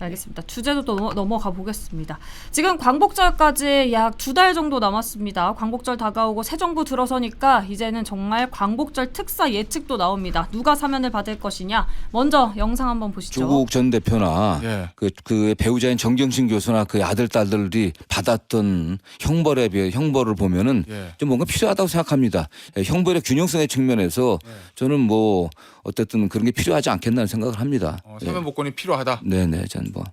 알겠습니다. 주제도 또 넘어가 보겠습니다. 지금 광복절까지 약 2달 정도 남았습니다. 광복절 다가오고 새 정부 들어서니까 이제는 정말 광복절 특사 예측도 나옵니다. 누가 사면을 받을 것이냐. 먼저 영상 한번 보시죠. 조국 전 대표나 예. 그 배우자인 정경심 교수나 그 아들 딸들이 받았던 형벌을 보면은 예. 좀 뭔가 필요하다고 생각합니다. 형벌의 균형성의 측면에서 저는 뭐 어쨌든 그런 게 필요하지 않겠나는 생각을 합니다. 사면 복권이 필요하다. 네네, 전 뭐.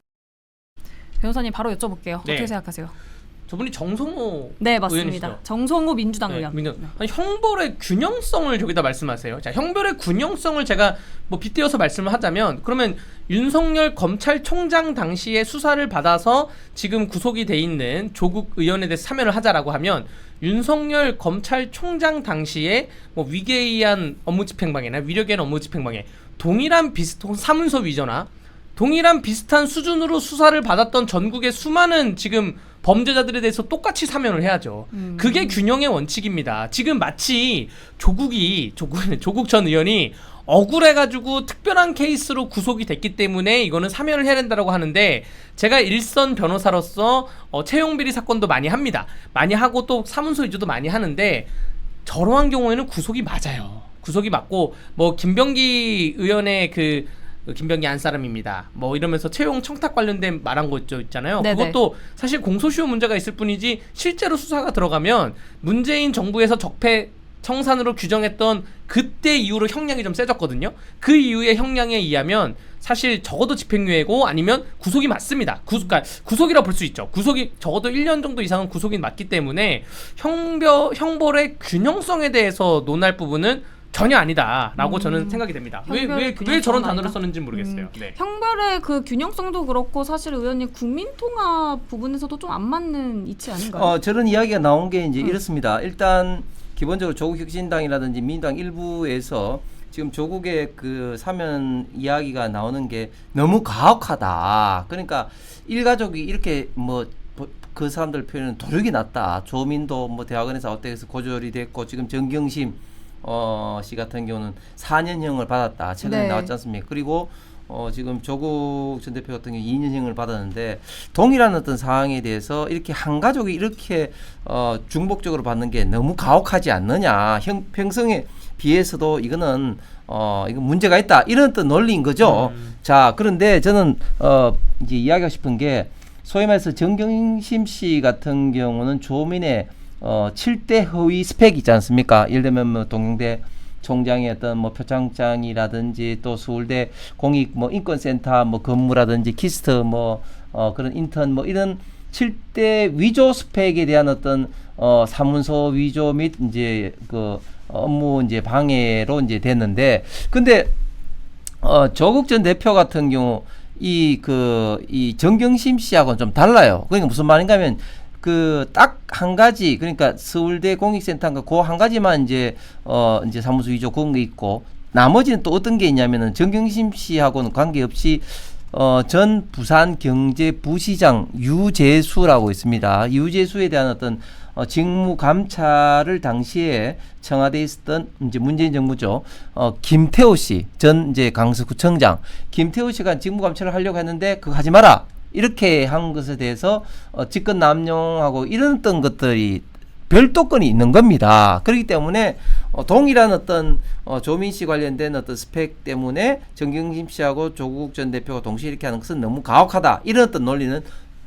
변호사님 바로 여쭤볼게요. 네. 어떻게 생각하세요? 저분이 정성호 네, 맞습니다. 의원이시죠? 정성호 민주당 네, 의원. 아니, 형벌의 균형성을 저기다 말씀하세요. 자, 형벌의 균형성을 제가 뭐 빗대어서 말씀을 하자면 그러면 윤석열 검찰총장 당시에 수사를 받아서 지금 구속이 돼 있는 조국 의원에 대해서 사면을 하자라고 하면 윤석열 검찰총장 당시에 뭐 위계에 의한 업무집행방해나 위력에 의한 업무집행방해 동일한 비슷한 사문서 위조나 동일한 비슷한 수준으로 수사를 받았던 전국의 수많은 지금 범죄자들에 대해서 똑같이 사면을 해야죠. 그게 균형의 원칙입니다. 지금 마치 조국 전 의원이 억울해가지고 특별한 케이스로 구속이 됐기 때문에 이거는 사면을 해야 된다고 하는데 제가 일선 변호사로서 채용비리 사건도 많이 합니다. 많이 하고 또 사문서 위조도 많이 하는데 저러한 경우에는 구속이 맞아요. 구속이 맞고 뭐 김병기 의원의 김병기 안 사람입니다. 뭐 이러면서 채용 청탁 관련된 말한 거 있잖아요. 네네. 그것도 사실 공소시효 문제가 있을 뿐이지 실제로 수사가 들어가면 문재인 정부에서 적폐 청산으로 규정했던 그때 이후로 형량이 좀 세졌거든요. 그 이후의 형량에 의하면 사실 적어도 집행유예고 아니면 구속이 맞습니다. 그러니까 구속이라 볼 수 있죠. 구속이 적어도 1년 정도 이상은 구속이 맞기 때문에 형벌의 균형성에 대해서 논할 부분은 전혀 아니다라고 저는 생각이 됩니다. 왜 저런 단어를 썼는지 모르겠어요. 네. 형벌의 그 균형성도 그렇고 사실 의원님 국민통합 부분에서도 좀 안 맞는 이치 아닌가요? 저런 이야기가 나온 게 이제 이렇습니다. 일단 기본적으로 조국혁신당이라든지 민주당 일부에서 지금 조국의 그 사면 이야기가 나오는 게 너무 가혹하다. 그러니까 일가족이 이렇게 뭐 그 사람들 표현은 도륙이 났다. 조민도 뭐 대학원에서 어때서 고졸이 됐고 지금 정경심 씨 같은 경우는 4년형을 받았다. 최근에 네. 나왔지 않습니까? 그리고 지금 조국 전 대표 같은 경우 2년형을 받았는데 동일한 어떤 사항에 대해서 이렇게 한 가족이 이렇게 중복적으로 받는 게 너무 가혹하지 않느냐. 형평성에 비해서도 이거는 이거 문제가 있다. 이런 어떤 논리인 거죠. 자, 그런데 저는 이제 이야기하고 싶은 게 소위 말해서 정경심 씨 같은 경우는 조민의 7대 허위 스펙 있지 않습니까? 예를 들면 뭐 동경대 총장의 어떤 뭐 표창장이라든지 또 서울대 공익 뭐 인권센터 뭐 근무라든지 키스트 뭐 그런 인턴 뭐 이런 7대 위조 스펙에 대한 어떤 사문서 위조 및 이제 그 업무 이제 방해로 이제 됐는데 근데 조국 전 대표 같은 경우 이 정경심 씨하고는 좀 달라요. 그러니까 무슨 말인가 하면 그 딱 한 가지 그러니까 서울대 공익센터인가 그 한 가지만 이제 사무소 위조 그런 게 있고 나머지는 또 어떤 게 있냐면은 정경심 씨하고는 관계없이 전 부산경제부시장 유재수라고 있습니다. 유재수에 대한 어떤 직무 감찰을 당시에 청와대에 있었던 이제 문재인 정부죠. 김태호 씨 전 이제 강서구청장 김태호 씨가 직무 감찰을 하려고 했는데 그거 하지 마라. 이렇게 한 것에 대해서 직권 남용하고 이런 어떤 것들이 별도건이 있는 겁니다. 그렇기 때문에 동일한 어떤 조민 씨 관련된 어떤 스펙 때문에 정경심 씨하고 조국 전 대표가 동시에 이렇게 하는 것은 너무 가혹하다. 이런 어떤 논리는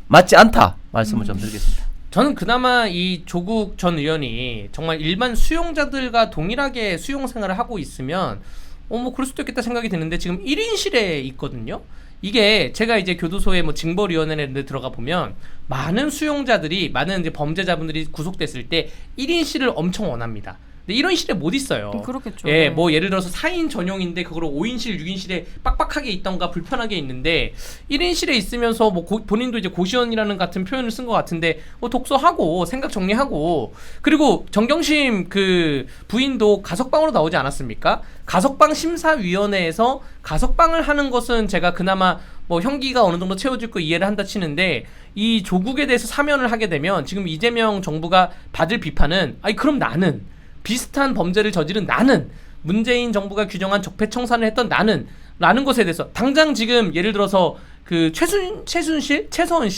맞지 않다. 말씀을 좀 드리겠습니다. 저는 그나마 이 조국 전 의원이 정말 일반 수용자들과 동일하게 수용 생활을 하고 있으면 뭐 그럴 수도 있겠다 생각이 드는데 지금 1인실에 있거든요. 이게 제가 이제 교도소에 뭐 징벌위원회에 들어가 보면 많은 수용자들이 많은 이제 범죄자분들이 구속됐을 때 1인실을 엄청 원합니다. 근데 이런 실에 못 있어요. 그렇겠죠. 예, 뭐 예를 들어서 4인 전용인데 그걸 5인실, 6인실에 빡빡하게 있던가 불편하게 있는데 1인실에 있으면서 뭐 본인도 이제 고시원이라는 같은 표현을 쓴 것 같은데 뭐 독서하고 생각 정리하고 그리고 정경심 그 부인도 가석방으로 나오지 않았습니까? 가석방 심사위원회에서 가석방을 하는 것은 제가 그나마 뭐 형기가 어느 정도 채워질 거 이해를 한다 치는데 이 조국에 대해서 사면을 하게 되면 지금 이재명 정부가 받을 비판은 아니 그럼 나는 비슷한 범죄를 저지른 나는 문재인 정부가 규정한 적폐청산을 했던 나는 라는 것에 대해서 당장 지금 예를 들어서 그 최서원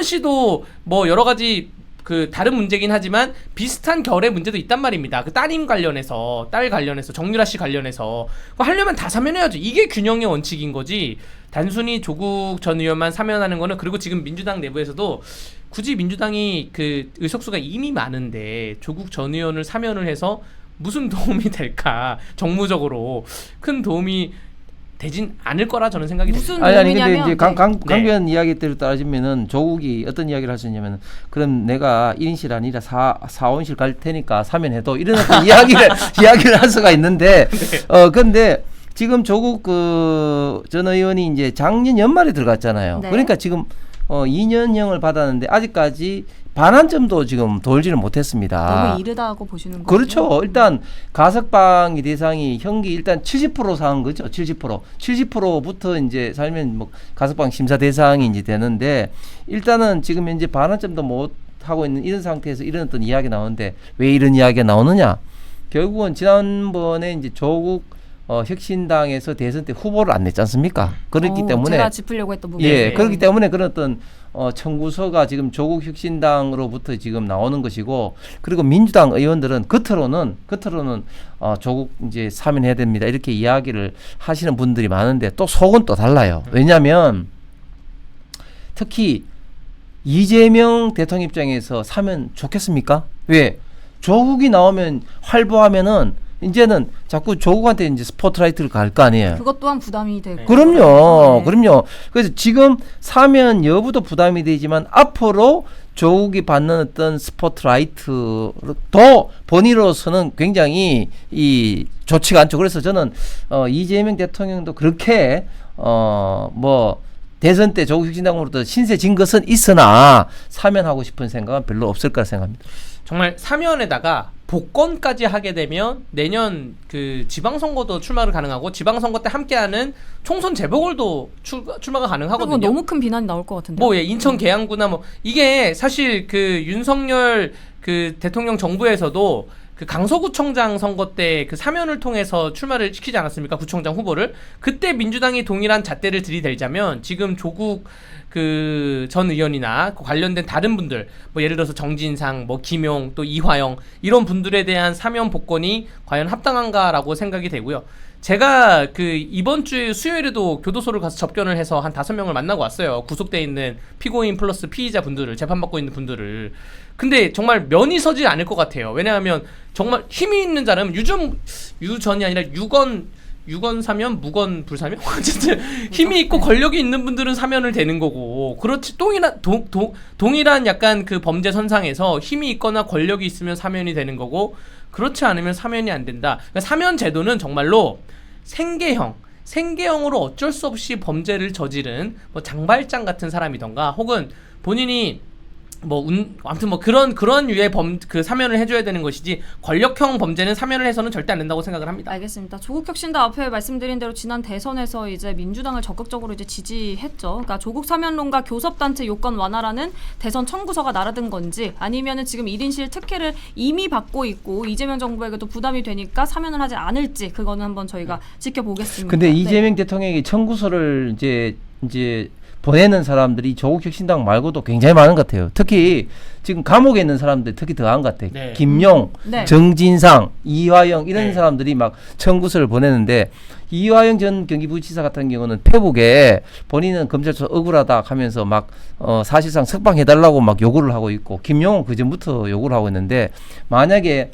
씨도 뭐 여러 가지 그 다른 문제긴 하지만 비슷한 결의 문제도 있단 말입니다. 그 딸 관련해서 정유라 씨 관련해서 그거 하려면 다 사면해야죠. 이게 균형의 원칙인 거지. 단순히 조국 전 의원만 사면하는 거는, 그리고 지금 민주당 내부에서도 굳이 민주당이 그 의석수가 이미 많은데 조국 전 의원을 사면을 해서 무슨 도움이 될까? 정무적으로 큰 도움이 되진 않을 거라 저는 생각이 무슨 됩니다. 아니 근데 의미냐면, 이제 네. 강변 이야기대로 따지면은 조국이 어떤 이야기를 하셨냐면은 그럼 내가 1인실 아니라 4온실 갈 테니까 사면해도 이런 어떤 이야기를 할 수가 있는데 근데 지금 조국 그 전 의원이 이제 작년 연말에 들어갔잖아요. 네. 그러니까 지금 2년형을 받았는데 아직까지 반환점도 지금 돌지를 못했습니다. 너무 이르다고 보시는 거예요? 그렇죠. 일단 가석방이 대상이 형기 일단 70% 사한 거죠. 70%부터 이제 살면 뭐 가석방 심사 대상이 이제 되는데 일단은 지금 현재 반환점도 못 하고 있는 이런 상태에서 이런 어떤 이야기 나오는데 왜 이런 이야기가 나오느냐? 결국은 지난번에 이제 조국 혁신당에서 대선 때 후보를 안 냈지 않습니까? 그렇기 때문에 제가 짚으려고 했던 부분. 예, 그렇기 때문에 그런 어떤 청구서가 지금 조국 혁신당으로부터 지금 나오는 것이고, 그리고 민주당 의원들은 겉으로는 조국 이제 사면해야 됩니다 이렇게 이야기를 하시는 분들이 많은데 또 속은 또 달라요. 왜냐하면 특히 이재명 대통령 입장에서 사면 좋겠습니까? 왜? 조국이 나오면 활보하면은 이제는 자꾸 조국한테 이제 스포트라이트를 갈 거 아니에요. 그것 또한 부담이 되고. 그럼요. 네. 그럼요. 그래서 지금 사면 여부도 부담이 되지만 앞으로 조국이 받는 어떤 스포트라이트도 본인으로서는 굉장히 좋지가 않죠. 그래서 저는 이재명 대통령도 그렇게 뭐 대선 때 조국 혁신당으로부터 신세 진 것은 있으나 사면하고 싶은 생각은 별로 없을 거라 생각합니다. 정말 사면에다가 복권까지 하게 되면 내년 그 지방선거도 출마를 가능하고 지방선거 때 함께하는 총선 재보궐도 출마가 가능하거든요. 그건 너무 큰 비난이 나올 것 같은데. 뭐 예, 인천 계양구나 뭐 이게 사실 그 윤석열 그 대통령 정부에서도 그 강서구청장 선거 때 그 사면을 통해서 출마를 시키지 않았습니까? 구청장 후보를. 그때 민주당이 동일한 잣대를 들이댈자면 지금 조국 그 전 의원이나 그 관련된 다른 분들, 뭐 예를 들어서 정진상, 뭐 김용, 또 이화영 이런 분들에 대한 사면 복권이 과연 합당한가라고 생각이 되고요. 제가 그 이번 주 수요일에도 교도소를 가서 접견을 해서 한 5명을 만나고 왔어요. 구속돼 있는 피고인 플러스 피의자 분들을, 재판받고 있는 분들을. 근데 정말 면이 서지 않을 것 같아요. 왜냐하면 정말 힘이 있는 사람은 유전이 아니라 유건 사면 무건 불사면 어쨌든 힘이 있고 권력이 있는 분들은 사면을 되는 거고, 그렇지 동일한 약간 그 범죄 선상에서 힘이 있거나 권력이 있으면 사면이 되는 거고, 그렇지 않으면 사면이 안 된다. 그러니까 사면 제도는 정말로 생계형으로 어쩔 수 없이 범죄를 저지른 뭐 장발장 같은 사람이던가, 혹은 본인이 아무튼 뭐 그런 유의 그 사면을 해줘야 되는 것이지, 권력형 범죄는 사면을 해서는 절대 안 된다고 생각을 합니다. 알겠습니다. 조국 혁신당 앞에 말씀드린 대로 지난 대선에서 이제 민주당을 적극적으로 이제 지지했죠. 그러니까 조국 사면론과 교섭단체 요건 완화라는 대선 청구서가 날아든 건지, 아니면은 지금 1인실 특혜를 이미 받고 있고 이재명 정부에게도 부담이 되니까 사면을 하지 않을지, 그거는 한번 저희가 지켜보겠습니다. 근데 네. 이재명 대통령이 청구서를 이제 보내는 사람들이 조국 혁신당 말고도 굉장히 많은 것 같아요. 특히 지금 감옥에 있는 사람들 특히 더한 것 같아요. 네. 김용, 네. 정진상, 이화영 이런 네. 사람들이 막 청구서를 보내는데, 이화영 전 경기부지사 같은 경우는 페북에 본인은 검찰에서 억울하다 하면서 막 사실상 석방해달라고 막 요구를 하고 있고, 김용은 그 전부터 요구를 하고 있는데, 만약에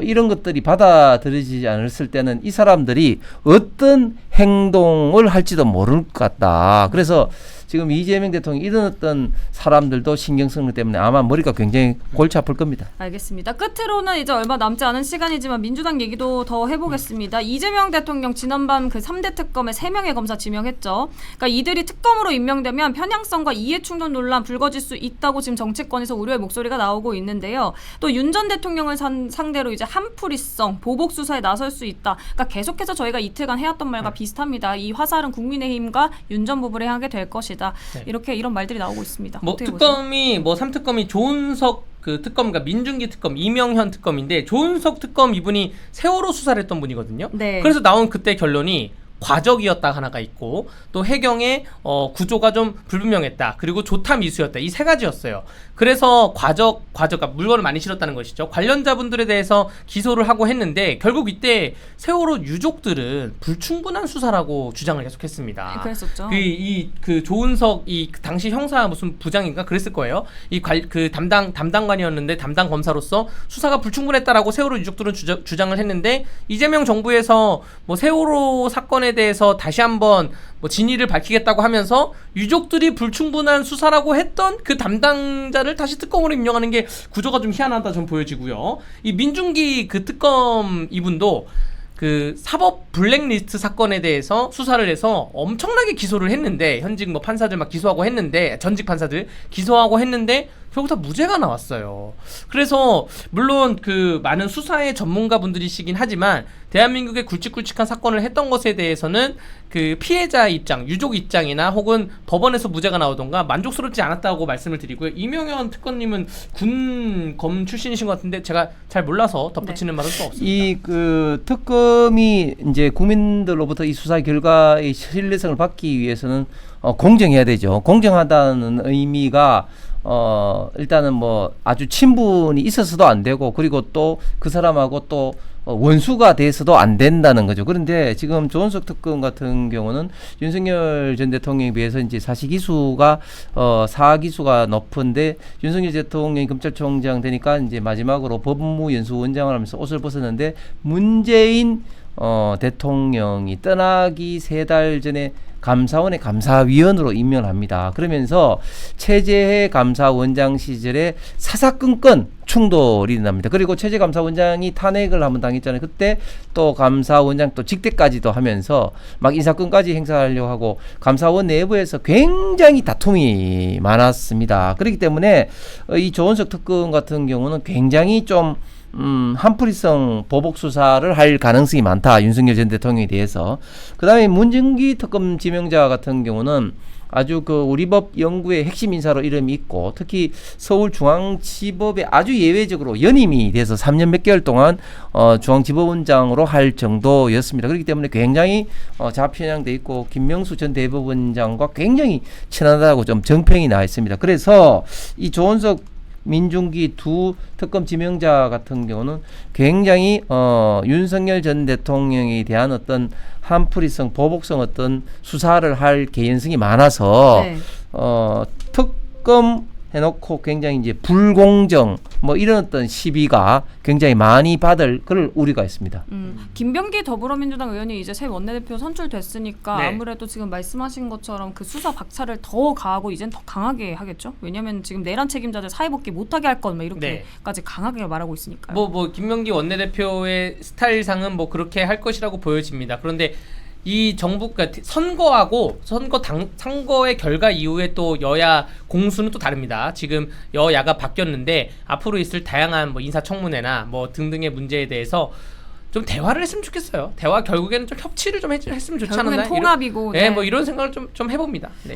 이런 것들이 받아들여지지 않았을 때는 이 사람들이 어떤 행동을 할지도 모를 것 같다. 그래서 지금 이재명 대통령 이런 어떤 사람들도 신경 쓰는 것 때문에 아마 머리가 굉장히 골치 아플 겁니다. 알겠습니다. 끝으로는 이제 얼마 남지 않은 시간이지만 민주당 얘기도 더 해보겠습니다. 이재명 대통령 지난밤 그 3대 특검에 3명의 검사 지명했죠. 그러니까 이들이 특검으로 임명되면 편향성과 이해충돌 논란 불거질 수 있다고 지금 정치권에서 우려의 목소리가 나오고 있는데요. 또 윤 전 대통령을 상대로 이제 한풀이성 보복 수사에 나설 수 있다. 그러니까 계속해서 저희가 이틀간 해왔던 말과 비슷합니다. 이 화살은 국민의힘과 윤 전 부부를 향하게 될 것이다. 네. 이런 말들이 나오고 있습니다. 뭐 어떻게 보세요? 특검이 3특검이 조은석 그 특검, 그러니까 민중기 특검, 이명현 특검인데, 조은석 특검 이분이 세월호 수사를 했던 분이거든요. 네. 그래서 나온 그때 결론이 과적이었다 하나가 있고 또 해경의 구조가 좀 불분명했다. 그리고 조타 미수였다. 이 세 가지였어요. 그래서 과적가 물건을 많이 실었다는 것이죠. 관련자분들에 대해서 기소를 하고 했는데 결국 이때 세월호 유족들은 불충분한 수사라고 주장을 계속했습니다. 그랬었죠. 그 조은석 그 당시 형사 무슨 부장인가 그랬을 거예요. 그 담당관이었는데 담당 검사로서 수사가 불충분했다라고 세월호 유족들은 주장을 했는데 이재명 정부에서 뭐 세월호 사건에 대해서 다시 한번 뭐 진위를 밝히겠다고 하면서 유족들이 불충분한 수사라고 했던 그 담당자를 다시 특검으로 임명하는 게 구조가 좀 희한하다 좀 보여지고요. 이 민중기 그 특검 이분도 그 사법 블랙리스트 사건에 대해서 수사를 해서 엄청나게 기소를 했는데 현직 뭐 판사들 막 기소하고 했는데 전직 판사들 기소하고 했는데 결국 다 무죄가 나왔어요. 그래서 물론 그 많은 수사의 전문가분들이시긴 하지만 대한민국의 굵직굵직한 사건을 했던 것에 대해서는 그 피해자 입장, 유족 입장이나 혹은 법원에서 무죄가 나오던가 만족스럽지 않았다고 말씀을 드리고요. 이명현 특검님은 군검 출신이신 것 같은데 제가 잘 몰라서 덧붙이는 말은 또 없습니다. 이 그 특검이 이제 국민들로부터 이 수사 결과의 신뢰성을 받기 위해서는 공정해야 되죠. 공정하다는 의미가 일단은 뭐 아주 친분이 있어서도 안 되고 그리고 또 그 사람하고 또 원수가 돼서도 안 된다는 거죠. 그런데 지금 조은석 특검 같은 경우는 윤석열 전 대통령에 비해서 이제 사실기수가 사기수가 높은데 윤석열 대통령이 검찰총장 되니까 이제 마지막으로 법무연수원장을 하면서 옷을 벗었는데 문재인 대통령이 떠나기 3달 전에 감사원의 감사위원으로 임명합니다. 그러면서 최재해 감사원장 시절에 사사건건 충돌이 납니다. 그리고 최재 감사원장이 탄핵을 한번 당했잖아요. 그때 또 감사원장 또 직대까지도 하면서 막 인사권까지 행사하려고 하고 감사원 내부에서 굉장히 다툼이 많았습니다. 그렇기 때문에 이 조은석 특검 같은 경우는 굉장히 좀 한풀이성 보복 수사를 할 가능성이 많다. 윤석열 전 대통령에 대해서. 그다음에 문정기 특검 지명자 같은 경우는 아주 그 우리 법 연구의 핵심 인사로 이름이 있고 특히 서울중앙지법에 아주 예외적으로 연임이 돼서 3년 몇 개월 동안 중앙지법원장으로 할 정도였습니다. 그렇기 때문에 굉장히 자편향돼 있고 김명수 전 대법원장과 굉장히 친하다고 좀 정평이 나 있습니다. 그래서 이 조은석 민중기 두 특검 지명자 같은 경우는 굉장히 윤석열 전 대통령에 대한 어떤 한풀이성, 보복성 어떤 수사를 할 개연성이 많아서 네. 특검 해놓고 굉장히 이제 불공정 뭐 이런 어떤 시비가 굉장히 많이 받을 그럴 우려가 있습니다. 김병기 더불어민주당 의원이 이제 새 원내대표 선출됐으니까 네. 아무래도 지금 말씀하신 것처럼 그 수사 박차를 더 가하고 이젠 더 강하게 하겠죠. 왜냐하면 지금 내란 책임자들 사회복귀 못하게 할 것 막 이렇게까지 강하게 말하고 있으니까요. 뭐 김명기 원내대표의 스타일상은 뭐 그렇게 할 것이라고 보여집니다. 그런데 이 정부가 선거하고 선거의 결과 이후에 또 여야 공수는 또 다릅니다. 지금 여야가 바뀌었는데 앞으로 있을 다양한 뭐 인사청문회나 뭐 등등의 문제에 대해서 좀 대화를 했으면 좋겠어요. 대화 결국에는 좀 협치를 좀 했으면 좋지 않았나? 결국엔 통합이고. 네, 뭐 이런 생각을 좀 해봅니다. 네.